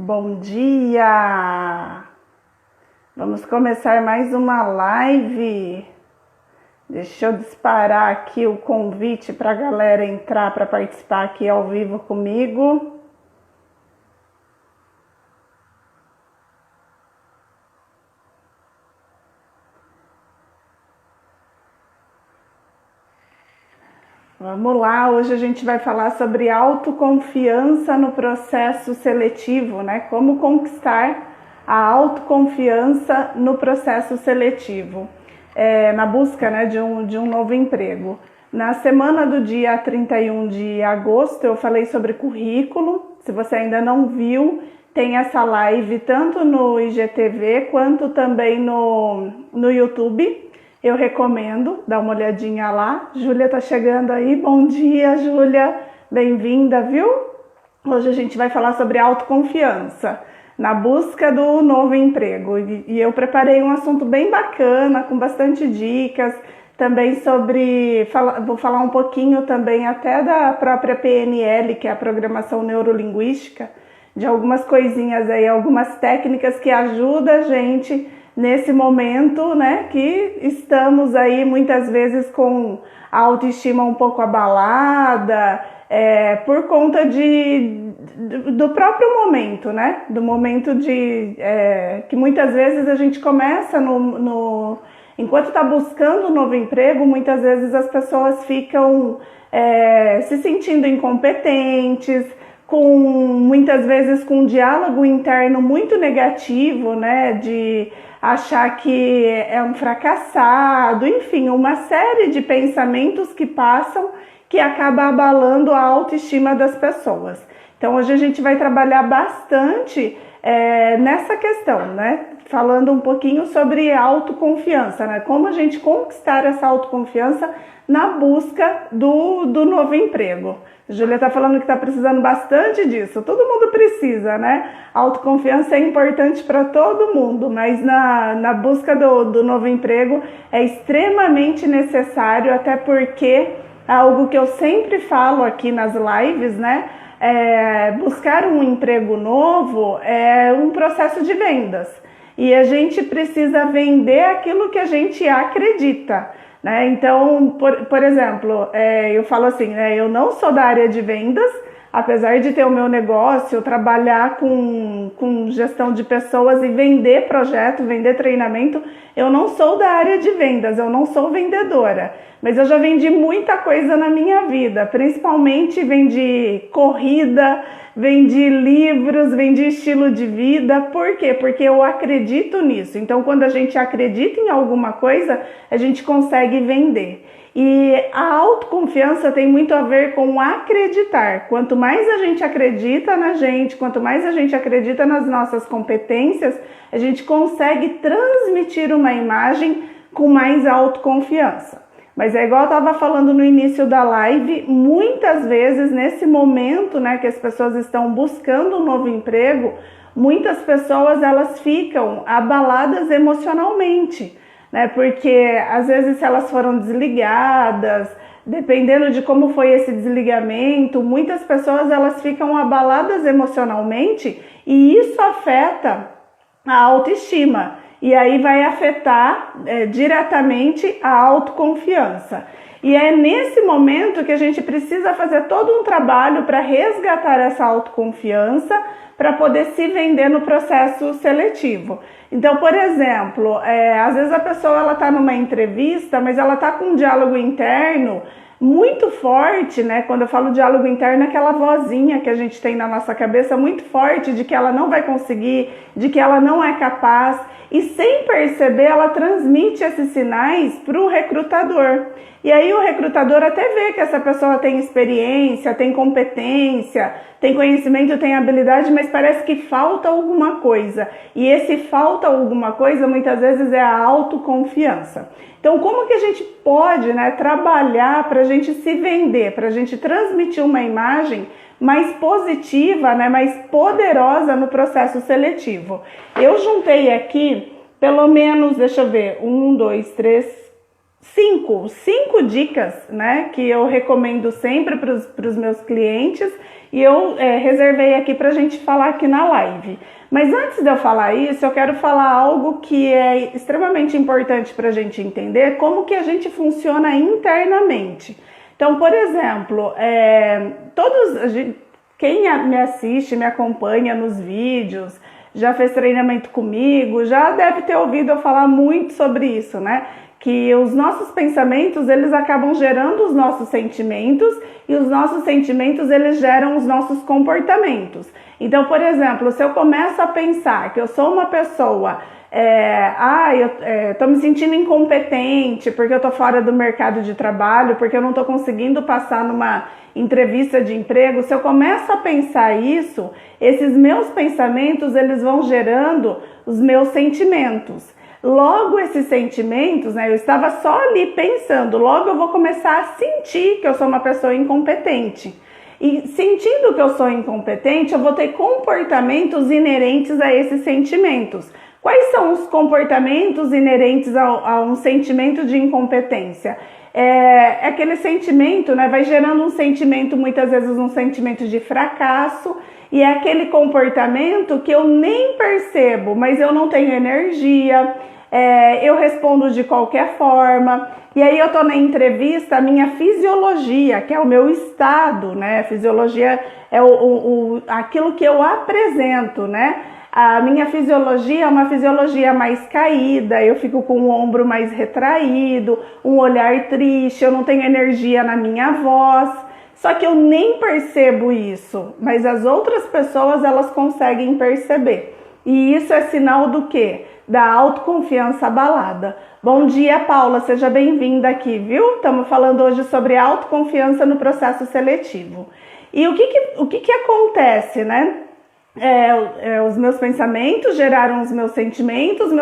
Bom dia! Vamos começar mais uma live. Deixa eu disparar aqui o convite para a galera entrar para participar aqui ao vivo comigo. Vamos lá, hoje a gente vai falar sobre autoconfiança no processo seletivo, né? Como conquistar a autoconfiança no processo seletivo, na busca, né, de um novo emprego. Na semana do dia 31 de agosto eu falei sobre currículo. Se você ainda não viu, tem essa live tanto no IGTV quanto também no YouTube. Eu recomendo, dá uma olhadinha lá. Júlia tá chegando aí, bom dia, Júlia, bem-vinda, viu? Hoje a gente vai falar sobre autoconfiança na busca do novo emprego. E eu preparei um assunto bem bacana, com bastante dicas, também vou falar um pouquinho também até da própria PNL, que é a Programação Neurolinguística, de algumas coisinhas aí, algumas técnicas que ajudam a gente nesse momento, né, que estamos aí muitas vezes com a autoestima um pouco abalada, por conta do próprio momento, né, do momento que muitas vezes a gente começa enquanto está buscando um novo emprego, muitas vezes as pessoas ficam se sentindo incompetentes, muitas vezes com um diálogo interno muito negativo, né, de achar que é um fracassado, enfim, uma série de pensamentos que passam que acaba abalando a autoestima das pessoas. Então hoje a gente vai trabalhar bastante nessa questão, né, falando um pouquinho sobre autoconfiança, né, como a gente conquistar essa autoconfiança na busca do novo emprego. Júlia está falando que está precisando bastante disso. Todo mundo precisa, né? A autoconfiança é importante para todo mundo, mas na busca do novo emprego é extremamente necessário, até porque algo que eu sempre falo aqui nas lives, né? Buscar um emprego novo é um processo de vendas. E a gente precisa vender aquilo que a gente acredita, né? Então, por exemplo, eu falo assim, né, eu não sou da área de vendas, apesar de ter o meu negócio, trabalhar com gestão de pessoas e vender projeto, vender treinamento, eu não sou da área de vendas, eu não sou vendedora, mas eu já vendi muita coisa na minha vida, principalmente vendi corrida, vendi livros, vendi estilo de vida. Por quê? Porque eu acredito nisso. Então, quando a gente acredita em alguma coisa, a gente consegue vender. E a autoconfiança tem muito a ver com acreditar. Quanto mais a gente acredita na gente, quanto mais a gente acredita nas nossas competências, a gente consegue transmitir uma imagem com mais autoconfiança. Mas é igual eu estava falando no início da live, muitas vezes nesse momento, né, que as pessoas estão buscando um novo emprego, muitas pessoas elas ficam abaladas emocionalmente, né, porque às vezes se elas foram desligadas, dependendo de como foi esse desligamento, muitas pessoas elas ficam abaladas emocionalmente e isso afeta a autoestima. E aí vai afetar diretamente a autoconfiança. E é nesse momento que a gente precisa fazer todo um trabalho para resgatar essa autoconfiança, para poder se vender no processo seletivo. Então, por exemplo, às vezes a pessoa está numa entrevista, mas ela está com um diálogo interno muito forte, né? Quando eu falo diálogo interno, é aquela vozinha que a gente tem na nossa cabeça muito forte de que ela não vai conseguir, de que ela não é capaz, e sem perceber ela transmite esses sinais para o recrutador. E aí o recrutador até vê que essa pessoa tem experiência, tem competência, tem conhecimento, tem habilidade, mas parece que falta alguma coisa. E esse falta alguma coisa muitas vezes é a autoconfiança. Então, como que a gente pode, né, trabalhar para a gente se vender, para a gente transmitir uma imagem mais positiva, né, mais poderosa no processo seletivo? Eu juntei aqui pelo menos, deixa eu ver, 5 dicas, né, que eu recomendo sempre para os meus clientes e eu reservei aqui para a gente falar aqui na live. Mas antes de eu falar isso, eu quero falar algo que é extremamente importante para a gente entender como que a gente funciona internamente. Então, por exemplo, quem me assiste, me acompanha nos vídeos, já fez treinamento comigo, já deve ter ouvido eu falar muito sobre isso, né? Que os nossos pensamentos, eles acabam gerando os nossos sentimentos e os nossos sentimentos, eles geram os nossos comportamentos. Então, por exemplo, se eu começo a pensar que eu sou uma pessoa, eu tô me sentindo incompetente porque eu tô fora do mercado de trabalho, porque eu não tô conseguindo passar numa entrevista de emprego, se eu começo a pensar isso, esses meus pensamentos, eles vão gerando os meus sentimentos. Logo, esses sentimentos, né, eu estava só ali pensando, logo eu vou começar a sentir que eu sou uma pessoa incompetente. E sentindo que eu sou incompetente, eu vou ter comportamentos inerentes a esses sentimentos. Quais são os comportamentos inerentes a um sentimento de incompetência? Aquele sentimento, né, vai gerando um sentimento, muitas vezes um sentimento de fracasso, e é aquele comportamento que eu nem percebo, mas eu não tenho energia, eu respondo de qualquer forma, e aí eu tô na entrevista, a minha fisiologia, que é o meu estado, né, fisiologia é aquilo que eu apresento, né, a minha fisiologia é uma fisiologia mais caída, eu fico com o ombro mais retraído, um olhar triste, eu não tenho energia na minha voz. Só que eu nem percebo isso, mas as outras pessoas, elas conseguem perceber. E isso é sinal do quê? Da autoconfiança abalada. Bom dia, Paula, seja bem-vinda aqui, viu? Estamos falando hoje sobre autoconfiança no processo seletivo. E o que acontece, né? Os meus pensamentos geraram os meus sentimentos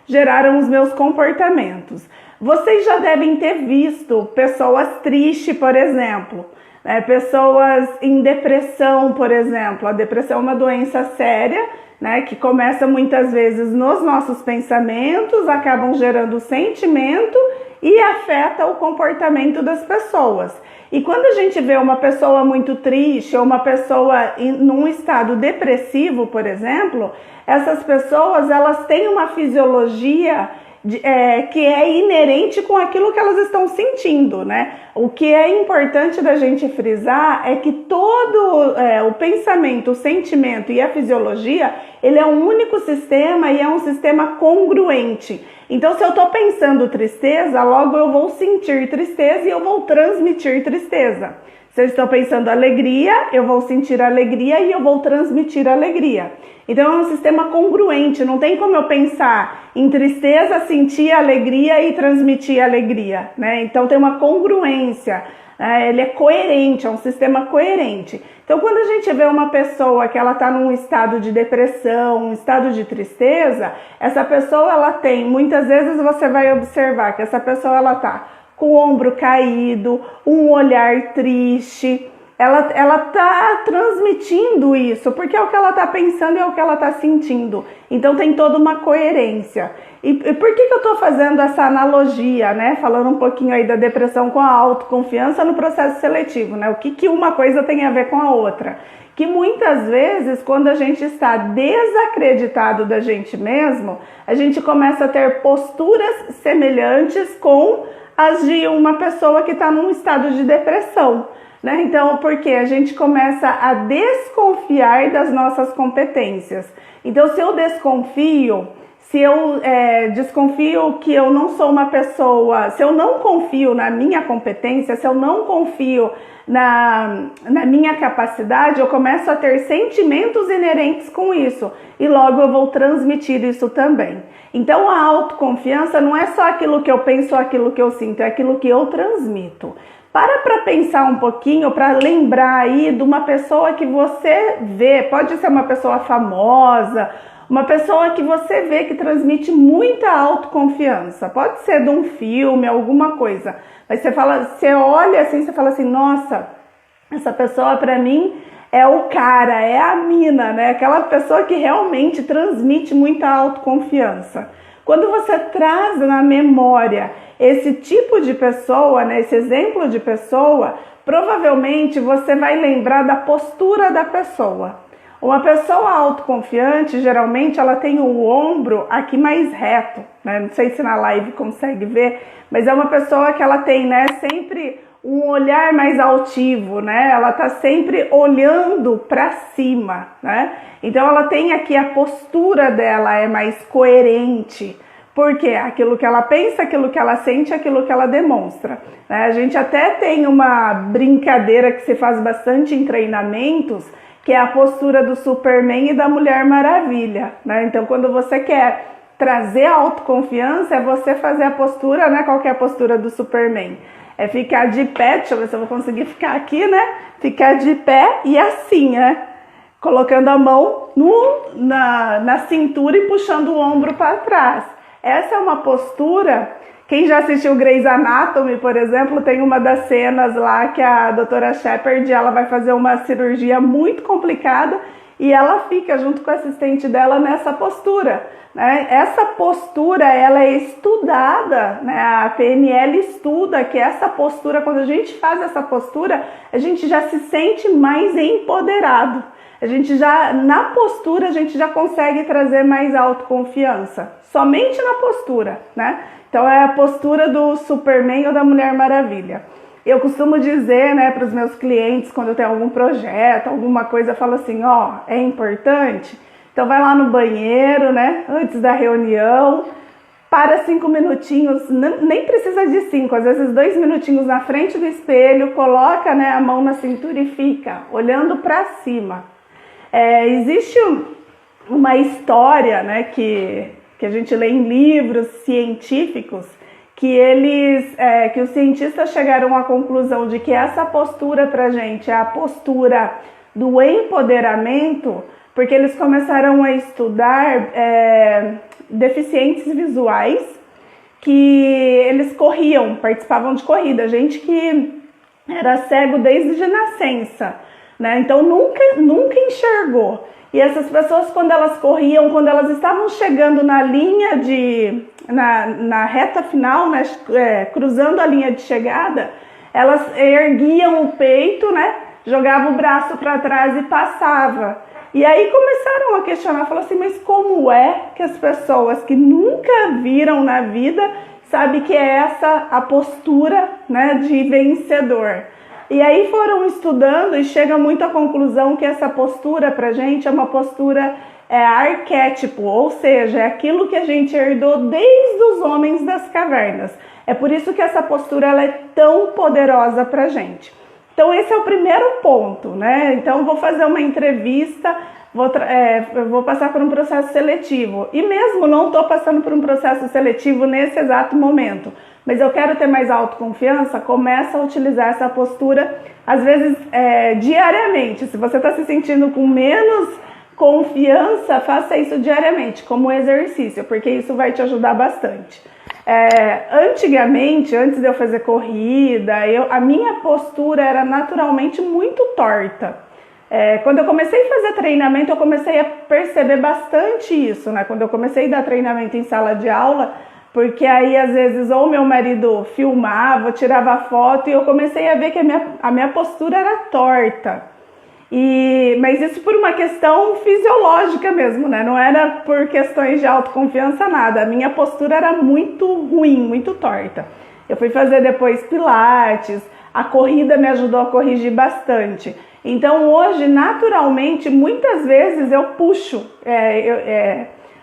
geraram os meus comportamentos. Vocês já devem ter visto pessoas tristes, por exemplo, né? Pessoas em depressão, por exemplo. A depressão é uma doença séria, né? Que começa muitas vezes nos nossos pensamentos, acabam gerando sentimento e afeta o comportamento das pessoas. E quando a gente vê uma pessoa muito triste ou uma pessoa num estado depressivo, por exemplo, essas pessoas, elas têm uma fisiologia que é inerente com aquilo que elas estão sentindo, né? O que é importante da gente frisar é que todo o pensamento, o sentimento e a fisiologia, ele é um único sistema e é um sistema congruente. Então, se eu estou pensando tristeza, logo eu vou sentir tristeza e eu vou transmitir tristeza. Se eu estou pensando alegria, eu vou sentir alegria e eu vou transmitir alegria. Então é um sistema congruente, não tem como eu pensar em tristeza, sentir alegria e transmitir alegria, né? Então tem uma congruência, ele é coerente, é um sistema coerente. Então quando a gente vê uma pessoa que ela está num estado de depressão, um estado de tristeza, essa pessoa ela tem, muitas vezes você vai observar que essa pessoa ela está com o ombro caído, um olhar triste. Ela tá transmitindo isso, porque é o que ela tá pensando e é o que ela tá sentindo. Então tem toda uma coerência. E por que eu tô fazendo essa analogia, né? Falando um pouquinho aí da depressão com a autoconfiança no processo seletivo, né? O que uma coisa tem a ver com a outra? Que muitas vezes, quando a gente está desacreditado da gente mesmo, a gente começa a ter posturas semelhantes com as de uma pessoa que está num estado de depressão. Né? Então, porque a gente começa a desconfiar das nossas competências. Então, se eu desconfio, se eu desconfio que eu não sou uma pessoa, se eu não confio na minha competência, se eu não confio na minha capacidade, eu começo a ter sentimentos inerentes com isso e logo eu vou transmitir isso também. Então, a autoconfiança não é só aquilo que eu penso ou aquilo que eu sinto, é aquilo que eu transmito. Para pensar um pouquinho, para lembrar aí de uma pessoa que você vê, pode ser uma pessoa famosa, uma pessoa que você vê que transmite muita autoconfiança, pode ser de um filme, alguma coisa, mas você olha assim, você fala assim, nossa, essa pessoa para mim é o cara, é a mina, né? Aquela pessoa que realmente transmite muita autoconfiança. Quando você traz na memória esse tipo de pessoa, né, esse exemplo de pessoa, provavelmente você vai lembrar da postura da pessoa. Uma pessoa autoconfiante, geralmente ela tem o ombro aqui mais reto, né? Não sei se na live consegue ver, mas é uma pessoa que ela tem, né, sempre um olhar mais altivo, né? Ela tá sempre olhando para cima, né? Então ela tem aqui a postura dela é mais coerente. Porque aquilo que ela pensa, aquilo que ela sente, aquilo que ela demonstra, né? A gente até tem uma brincadeira que se faz bastante em treinamentos, que é a postura do Superman e da Mulher Maravilha, né? Então, quando você quer trazer a autoconfiança, é você fazer a postura, né? Qual que é a postura do Superman? É ficar de pé, deixa eu ver se eu vou conseguir ficar aqui, né? Ficar de pé e assim, né? Colocando a mão na cintura e puxando o ombro para trás. Essa é uma postura. Quem já assistiu Grey's Anatomy, por exemplo, tem uma das cenas lá que a doutora Shepard, ela vai fazer uma cirurgia muito complicada e ela fica junto com o assistente dela nessa postura, né? Essa postura, ela é estudada, né? A PNL estuda que essa postura, quando a gente faz essa postura, a gente já se sente mais empoderado. A gente já, na postura, a gente já consegue trazer mais autoconfiança. Somente na postura, né? Então é a postura do Superman ou da Mulher Maravilha. Eu costumo dizer, né, para os meus clientes, quando eu tenho algum projeto, alguma coisa, eu falo assim, ó, é importante. Então vai lá no banheiro, né, antes da reunião, para 5 minutinhos, nem precisa de 5, às vezes 2 minutinhos na frente do espelho, coloca, né, a mão na cintura e fica olhando para cima. Existe uma história, né, que a gente lê em livros científicos, que os cientistas chegaram à conclusão de que essa postura pra gente é a postura do empoderamento, porque eles começaram a estudar deficientes visuais que eles corriam, participavam de corrida, gente que era cego desde nascença, né? Então nunca enxergou. E essas pessoas, quando elas corriam, quando elas estavam chegando na linha na reta final, né, cruzando a linha de chegada, elas erguiam o peito, né, jogavam o braço para trás e passava. E aí começaram a questionar, falaram assim, mas como é que as pessoas que nunca viram na vida sabem que é essa a postura, né, de vencedor? E aí foram estudando e chegam muito à conclusão que essa postura pra gente é uma postura arquétipo, ou seja, é aquilo que a gente herdou desde os homens das cavernas. É por isso que essa postura ela é tão poderosa pra gente. Então esse é o primeiro ponto, né? Então eu vou fazer uma entrevista, vou passar por um processo seletivo. E mesmo não estou passando por um processo seletivo nesse exato momento, mas eu quero ter mais autoconfiança, começa a utilizar essa postura, às vezes diariamente. Se você está se sentindo com menos confiança, faça isso diariamente, como exercício, porque isso vai te ajudar bastante. Antigamente, antes de eu fazer corrida, a minha postura era naturalmente muito torta. Quando eu comecei a fazer treinamento, eu comecei a perceber bastante isso, né? Quando eu comecei a dar treinamento em sala de aula, porque aí às vezes ou meu marido filmava, tirava foto e eu comecei a ver que a minha postura era torta. Mas isso por uma questão fisiológica mesmo, né? Não era por questões de autoconfiança, nada. A minha postura era muito ruim, muito torta. Eu fui fazer depois pilates, a corrida me ajudou a corrigir bastante. Então hoje, naturalmente, muitas vezes eu puxo.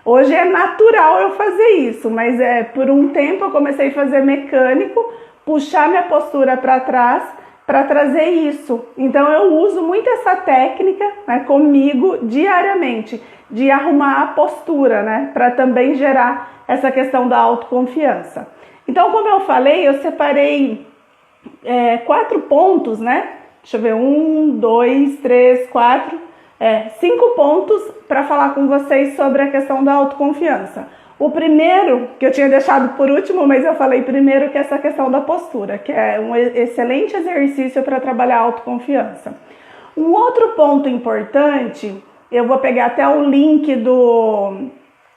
Hoje é natural eu fazer isso, mas por um tempo eu comecei a fazer mecânico, puxar minha postura para trás para trazer isso. Então eu uso muito essa técnica, né, comigo diariamente, de arrumar a postura, né, para também gerar essa questão da autoconfiança. Então, como eu falei, eu separei 4 pontos, né? Deixa eu ver, 1, 2, 3, 4, 5 pontos para falar com vocês sobre a questão da autoconfiança. O primeiro, que eu tinha deixado por último, mas eu falei primeiro, que é essa questão da postura, que é um excelente exercício para trabalhar a autoconfiança. Um outro ponto importante, eu vou pegar até o link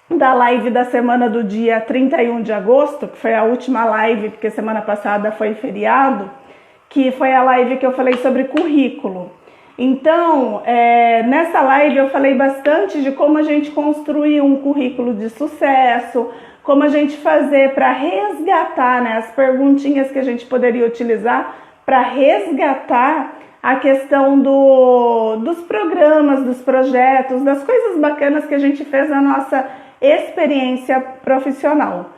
da live da semana do dia 31 de agosto, que foi a última live, porque semana passada foi feriado, que foi a live que eu falei sobre currículo. Então, nessa live eu falei bastante de como a gente construir um currículo de sucesso, como a gente fazer para resgatar, né, as perguntinhas que a gente poderia utilizar para resgatar a questão dos programas, dos projetos, das coisas bacanas que a gente fez na nossa experiência profissional.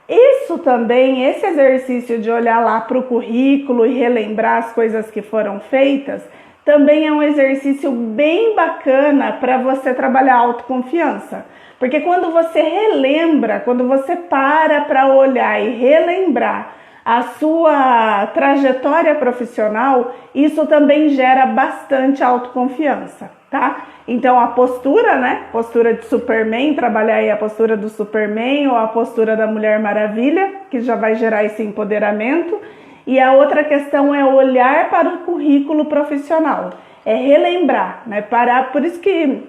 Isso também, esse exercício de olhar lá para o currículo e relembrar as coisas que foram feitas, também é um exercício bem bacana para você trabalhar a autoconfiança. Porque quando você relembra, quando você para olhar e relembrar a sua trajetória profissional, isso também gera bastante autoconfiança, tá? Então a postura, né? Postura de Superman, trabalhar aí a postura do Superman ou a postura da Mulher Maravilha, que já vai gerar esse empoderamento. E a outra questão é olhar para o currículo profissional, é relembrar, né? Parar, por isso que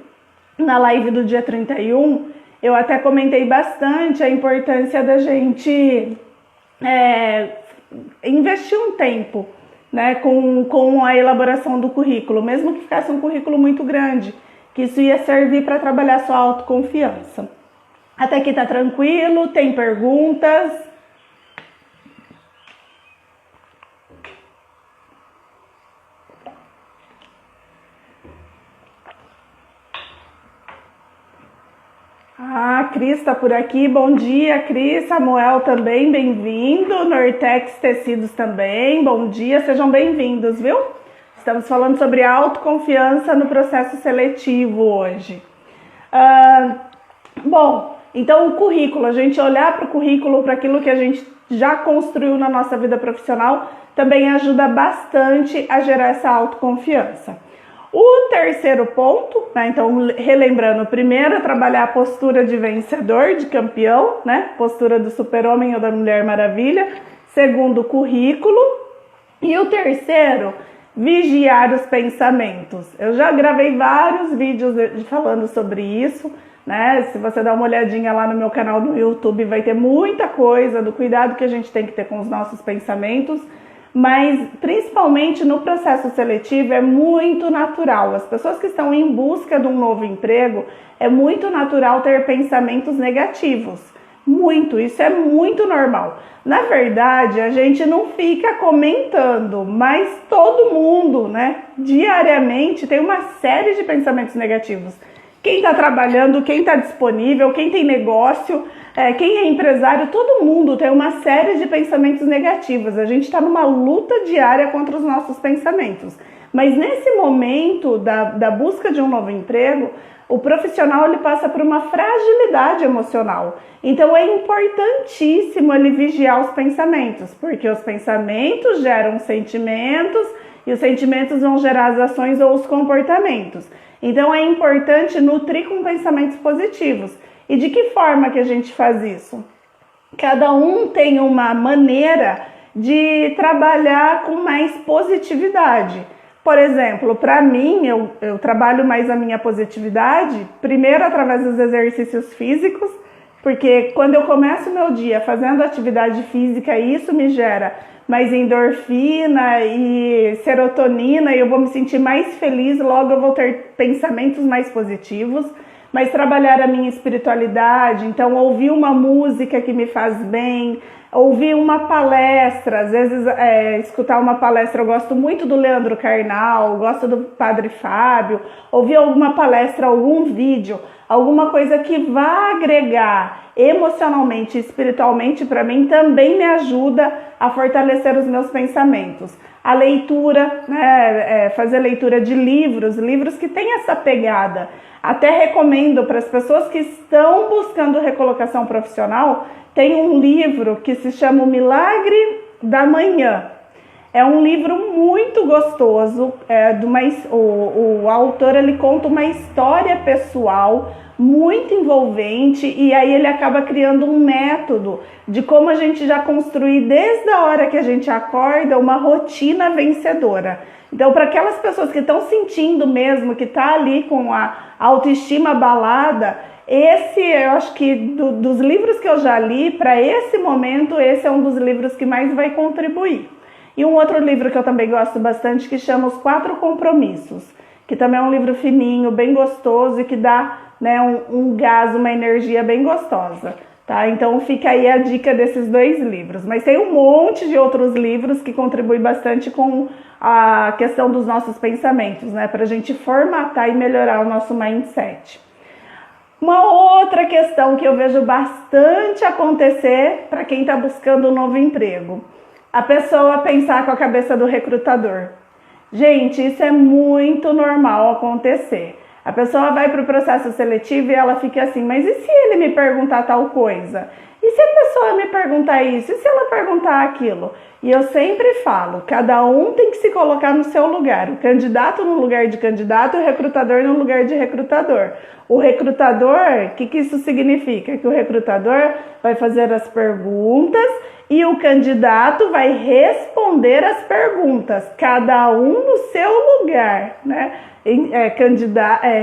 na live do dia 31 eu até comentei bastante a importância da gente investir um tempo, né, com a elaboração do currículo, mesmo que ficasse um currículo muito grande, que isso ia servir para trabalhar sua autoconfiança. Até aqui tá tranquilo? Tem perguntas? Ah, Cris está por aqui, bom dia, Cris. Samuel também, bem-vindo. Nortex Tecidos também, bom dia, sejam bem-vindos, viu? Estamos falando sobre autoconfiança no processo seletivo hoje. Bom, então o currículo, a gente olhar para o currículo, para aquilo que a gente já construiu na nossa vida profissional, também ajuda bastante a gerar essa autoconfiança. O terceiro ponto, né, então relembrando, primeiro trabalhar a postura de vencedor, de campeão, né, postura do super-homem ou da Mulher Maravilha. Segundo, currículo. E o terceiro, vigiar os pensamentos. Eu já gravei vários vídeos falando sobre isso, né? Se você dar uma olhadinha lá no meu canal no YouTube, vai ter muita coisa do cuidado que a gente tem que ter com os nossos pensamentos. Mas principalmente no processo seletivo é muito natural. As pessoas que estão em busca de um novo emprego, é muito natural ter pensamentos negativos. Muito, isso é muito normal. Na verdade, a gente não fica comentando, mas todo mundo, né, diariamente tem uma série de pensamentos negativos. Quem está trabalhando, quem está disponível, quem tem negócio, quem é empresário, todo mundo tem uma série de pensamentos negativos. A gente está numa luta diária contra os nossos pensamentos. Mas nesse momento da busca de um novo emprego, o profissional ele passa por uma fragilidade emocional. Então é importantíssimo ele vigiar os pensamentos, porque os pensamentos geram sentimentos e os sentimentos vão gerar as ações ou os comportamentos. Então é importante nutrir com pensamentos positivos. E de que forma que a gente faz isso? Cada um tem uma maneira de trabalhar com mais positividade. Por exemplo, para mim, eu trabalho mais a minha positividade, primeiro através dos exercícios físicos, porque quando eu começo o meu dia fazendo atividade física, isso me gera mais endorfina e serotonina, e eu vou me sentir mais feliz, logo eu vou ter pensamentos mais positivos. Mas trabalhar a minha espiritualidade, então ouvir uma música que me faz bem, ouvir uma palestra, às vezes escutar uma palestra, eu gosto muito do Leandro Carnal, gosto do Padre Fábio, ouvir alguma palestra, algum vídeo, alguma coisa que vá agregar emocionalmente e espiritualmente para mim também me ajuda a fortalecer os meus pensamentos. A leitura, né, fazer leitura de livros que têm essa pegada. Até recomendo para as pessoas que estão buscando recolocação profissional, tem um livro que se chama O Milagre da Manhã. É um livro muito gostoso, o autor ele conta uma história pessoal muito envolvente e aí ele acaba criando um método de como a gente já construir desde a hora que a gente acorda uma rotina vencedora. Então, para aquelas pessoas que estão sentindo mesmo, que tá ali com a autoestima abalada, eu acho que dos livros que eu já li, para esse momento, esse é um dos livros que mais vai contribuir. E um outro livro que eu também gosto bastante, que chama Os 4 Compromissos, que também é um livro fininho, bem gostoso e que dá, né, um gás, uma energia bem gostosa. Tá? Então fica aí a dica desses 2 livros. Mas tem um monte de outros livros que contribuem bastante com a questão dos nossos pensamentos, né? Para a gente formatar e melhorar o nosso mindset. Uma outra questão que eu vejo bastante acontecer para quem está buscando um novo emprego. A pessoa pensar com a cabeça do recrutador. Gente, isso é muito normal acontecer. A pessoa vai para o processo seletivo e ela fica assim, mas e se ele me perguntar tal coisa? E se a pessoa me perguntar isso? E se ela perguntar aquilo? E eu sempre falo, cada um tem que se colocar no seu lugar. O candidato no lugar de candidato e o recrutador no lugar de recrutador. O recrutador, o que isso significa? Que o recrutador vai fazer as perguntas e o candidato vai responder as perguntas, cada um no seu lugar, né?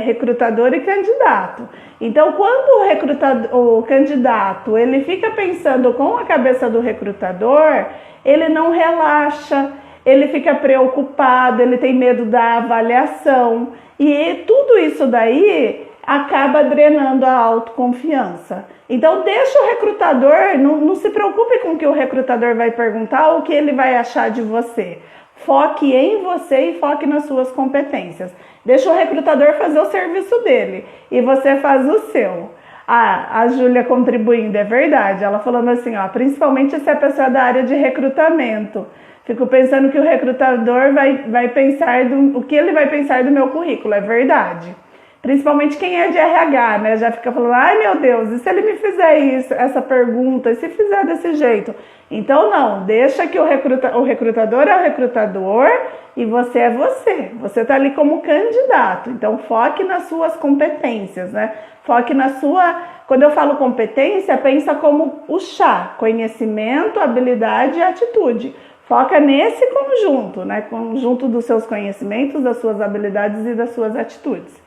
Recrutador e candidato. Então, quando o candidato ele fica pensando com a cabeça do recrutador, ele não relaxa, ele fica preocupado, ele tem medo da avaliação e tudo isso daí acaba drenando a autoconfiança. Então deixa o recrutador, não se preocupe com o que o recrutador vai perguntar ou o que ele vai achar de você. Foque em você e foque nas suas competências. Deixa o recrutador fazer o serviço dele e você faz o seu. A Júlia contribuindo, é verdade. Ela falando assim, ó, principalmente se a pessoa é da área de recrutamento. Fico pensando que o recrutador vai pensar o que ele vai pensar do meu currículo, é verdade. Principalmente quem é de RH, né? Já fica falando, ai meu Deus, e se ele me fizer isso, essa pergunta, e se fizer desse jeito? Então não, deixa que o recrutador é o recrutador e você é você. Você tá ali como candidato, então foque nas suas competências, né? Foque na sua... Quando eu falo competência, pensa como o chá, conhecimento, habilidade e atitude. Foca nesse conjunto, né? Conjunto dos seus conhecimentos, das suas habilidades e das suas atitudes.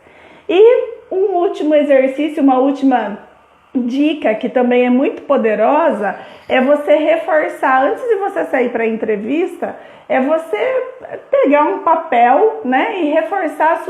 E um último exercício, uma última dica que também é muito poderosa, é você reforçar, antes de você sair para a entrevista, é você pegar um papel, né, e reforçar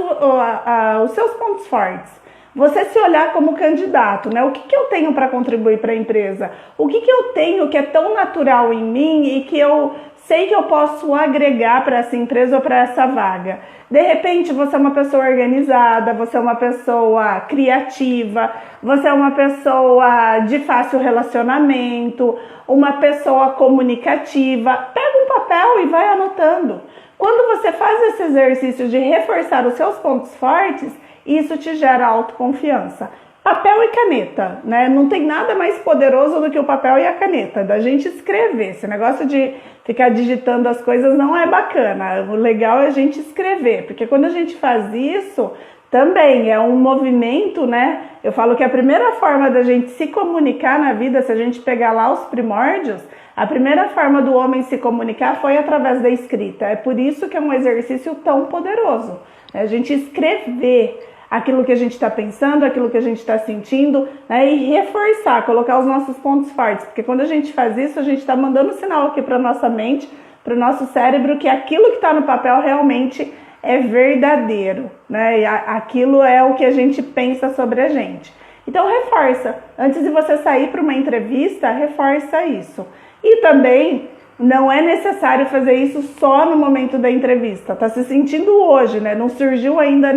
os seus pontos fortes. Você se olhar como candidato, né? O que eu tenho para contribuir para a empresa? O que eu tenho que é tão natural em mim e que eu sei que eu posso agregar para essa empresa ou para essa vaga? De repente, você é uma pessoa organizada, você é uma pessoa criativa, você é uma pessoa de fácil relacionamento, uma pessoa comunicativa. Pega um papel e vai anotando. Quando você faz esse exercício de reforçar os seus pontos fortes, isso te gera autoconfiança. Papel e caneta, né? Não tem nada mais poderoso do que o papel e a caneta, da gente escrever. Esse negócio de ficar digitando as coisas não é bacana. O legal é a gente escrever, porque quando a gente faz isso, também é um movimento, né? Eu falo que a primeira forma da gente se comunicar na vida, se a gente pegar lá os primórdios, a primeira forma do homem se comunicar foi através da escrita. É por isso que é um exercício tão poderoso, né? A gente escrever aquilo que a gente está pensando, aquilo que a gente está sentindo, né? E reforçar, colocar os nossos pontos fortes, porque quando a gente faz isso, a gente está mandando um sinal aqui para nossa mente, para o nosso cérebro, que aquilo que está no papel realmente é verdadeiro, né? E aquilo é o que a gente pensa sobre a gente. Então reforça, antes de você sair para uma entrevista, reforça isso. E também não é necessário fazer isso só no momento da entrevista. Tá se sentindo hoje, né? Não surgiu ainda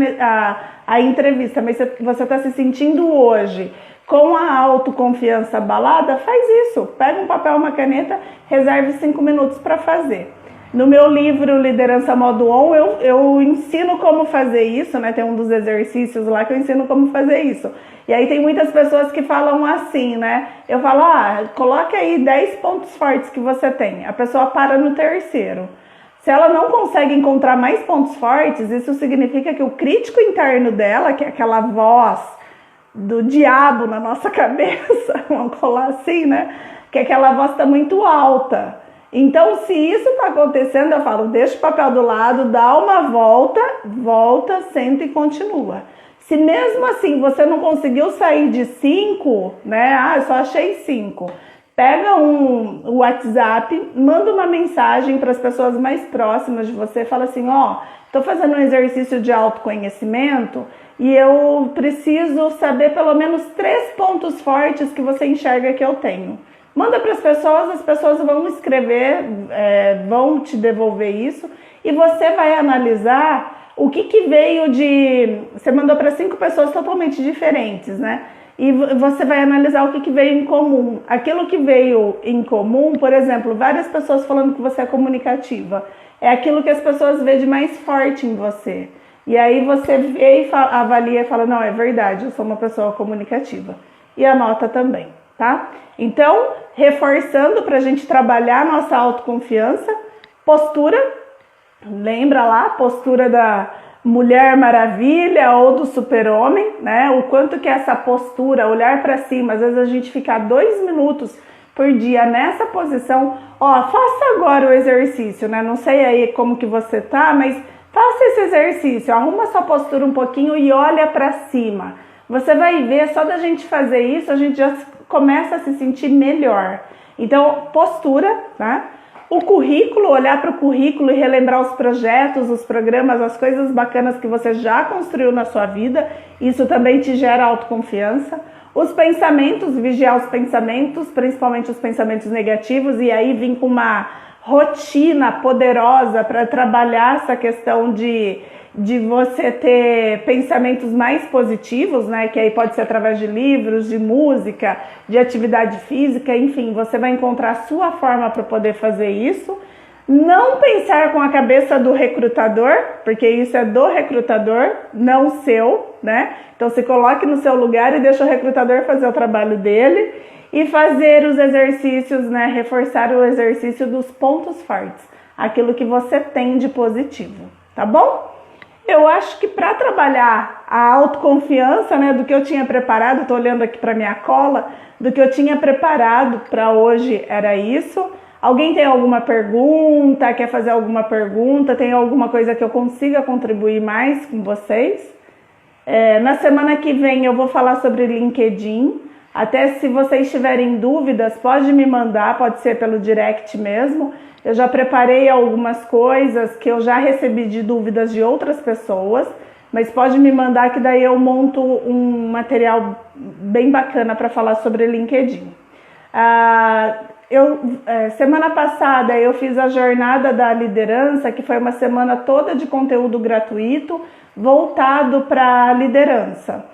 a entrevista, mas você está se sentindo hoje com a autoconfiança abalada, faz isso. Pega um papel, uma caneta, reserve 5 minutos para fazer. No meu livro Liderança Modo On, eu ensino como fazer isso, né? Tem um dos exercícios lá que eu ensino como fazer isso. E aí tem muitas pessoas que falam assim, né? Eu falo, coloque aí 10 pontos fortes que você tem. A pessoa para no terceiro. Se ela não consegue encontrar mais pontos fortes, isso significa que o crítico interno dela, que é aquela voz do diabo na nossa cabeça, vamos falar assim, né? Que aquela voz está muito alta. Então, se isso está acontecendo, eu falo, deixa o papel do lado, dá uma volta, senta e continua. Se mesmo assim você não conseguiu sair de 5, né? Eu só achei 5. Pega o WhatsApp, manda uma mensagem para as pessoas mais próximas de você, fala assim, ó, estou fazendo um exercício de autoconhecimento e eu preciso saber pelo menos 3 pontos fortes que você enxerga que eu tenho. Manda para as pessoas vão escrever, vão te devolver isso e você vai analisar o que veio de... Você mandou para 5 pessoas totalmente diferentes, né? E você vai analisar o que veio em comum. Aquilo que veio em comum, por exemplo, várias pessoas falando que você é comunicativa, é aquilo que as pessoas veem de mais forte em você. E aí você vê e avalia e fala, não, é verdade, eu sou uma pessoa comunicativa. E anota também, tá? Então, reforçando para a gente trabalhar nossa autoconfiança, postura, lembra lá, postura da Mulher Maravilha ou do Super-Homem, né? O quanto que essa postura, olhar para cima, às vezes a gente fica 2 minutos por dia nessa posição. Ó, faça agora o exercício, né? Não sei aí como que você tá, mas faça esse exercício, arruma sua postura um pouquinho e olha para cima. Você vai ver, só da gente fazer isso, a gente já começa a se sentir melhor. Então, postura, né? O currículo, olhar para o currículo e relembrar os projetos, os programas, as coisas bacanas que você já construiu na sua vida. Isso também te gera autoconfiança. Os pensamentos, vigiar os pensamentos, principalmente os pensamentos negativos, e aí vir com uma rotina poderosa para trabalhar essa questão de você ter pensamentos mais positivos, né? Que aí pode ser através de livros, de música, de atividade física, enfim, você vai encontrar a sua forma para poder fazer isso. Não pensar com a cabeça do recrutador, porque isso é do recrutador, não seu, né? Então se coloque no seu lugar e deixa o recrutador fazer o trabalho dele e fazer os exercícios, né? Reforçar o exercício dos pontos fortes, aquilo que você tem de positivo, tá bom? Eu acho que para trabalhar a autoconfiança, né, do que eu tinha preparado, estou olhando aqui para minha cola, do que eu tinha preparado para hoje era isso. Alguém tem alguma pergunta, quer fazer alguma pergunta, tem alguma coisa que eu consiga contribuir mais com vocês? Na semana que vem eu vou falar sobre LinkedIn. Até se vocês tiverem dúvidas, pode me mandar, pode ser pelo direct mesmo. Eu já preparei algumas coisas que eu já recebi de dúvidas de outras pessoas, mas pode me mandar que daí eu monto um material bem bacana para falar sobre LinkedIn. Semana passada eu fiz a jornada da liderança, que foi uma semana toda de conteúdo gratuito voltado para a liderança.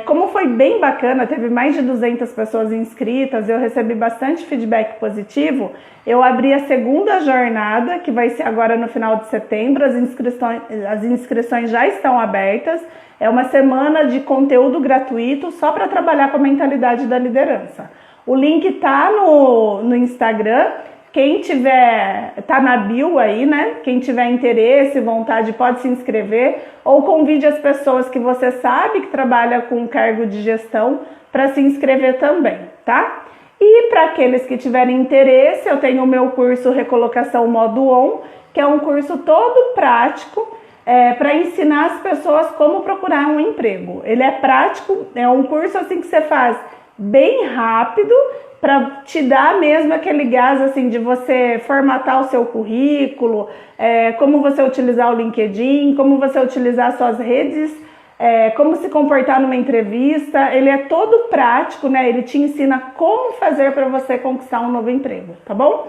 Como foi bem bacana, teve mais de 200 pessoas inscritas, eu recebi bastante feedback positivo, eu abri a segunda jornada, que vai ser agora no final de setembro, as inscrições já estão abertas, é uma semana de conteúdo gratuito só para trabalhar com a mentalidade da liderança. O link tá no Instagram, quem tiver, tá na bio aí, né? Quem tiver interesse, vontade, pode se inscrever ou convide as pessoas que você sabe que trabalha com cargo de gestão para se inscrever também, tá? E para aqueles que tiverem interesse, eu tenho o meu curso Recolocação Modo On, que é um curso todo prático para ensinar as pessoas como procurar um emprego. Ele é prático, é um curso assim que você faz bem rápido, para te dar mesmo aquele gás assim de você formatar o seu currículo, como você utilizar o LinkedIn, como você utilizar suas redes, como se comportar numa entrevista. Ele é todo prático, né? Ele te ensina como fazer para você conquistar um novo emprego, tá bom?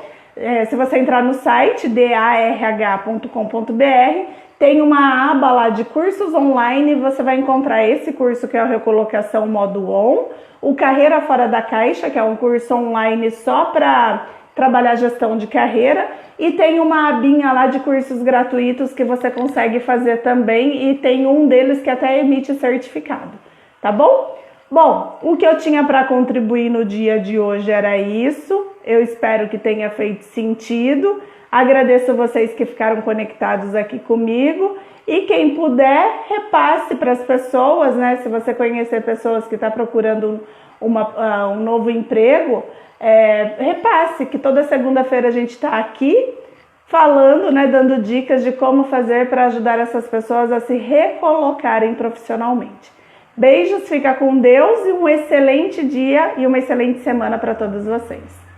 Se você entrar no site darh.com.br, tem uma aba lá de cursos online, você vai encontrar esse curso que é a Recolocação Modo On, o Carreira Fora da Caixa, que é um curso online só para trabalhar gestão de carreira, e tem uma abinha lá de cursos gratuitos que você consegue fazer também, e tem um deles que até emite certificado, tá bom? Bom, o que eu tinha para contribuir no dia de hoje era isso, eu espero que tenha feito sentido. Agradeço vocês que ficaram conectados aqui comigo e quem puder, repasse para as pessoas, né? Se você conhecer pessoas que estão procurando um novo emprego, repasse que toda segunda-feira a gente está aqui falando, né? Dando dicas de como fazer para ajudar essas pessoas a se recolocarem profissionalmente. Beijos, fica com Deus e um excelente dia e uma excelente semana para todos vocês.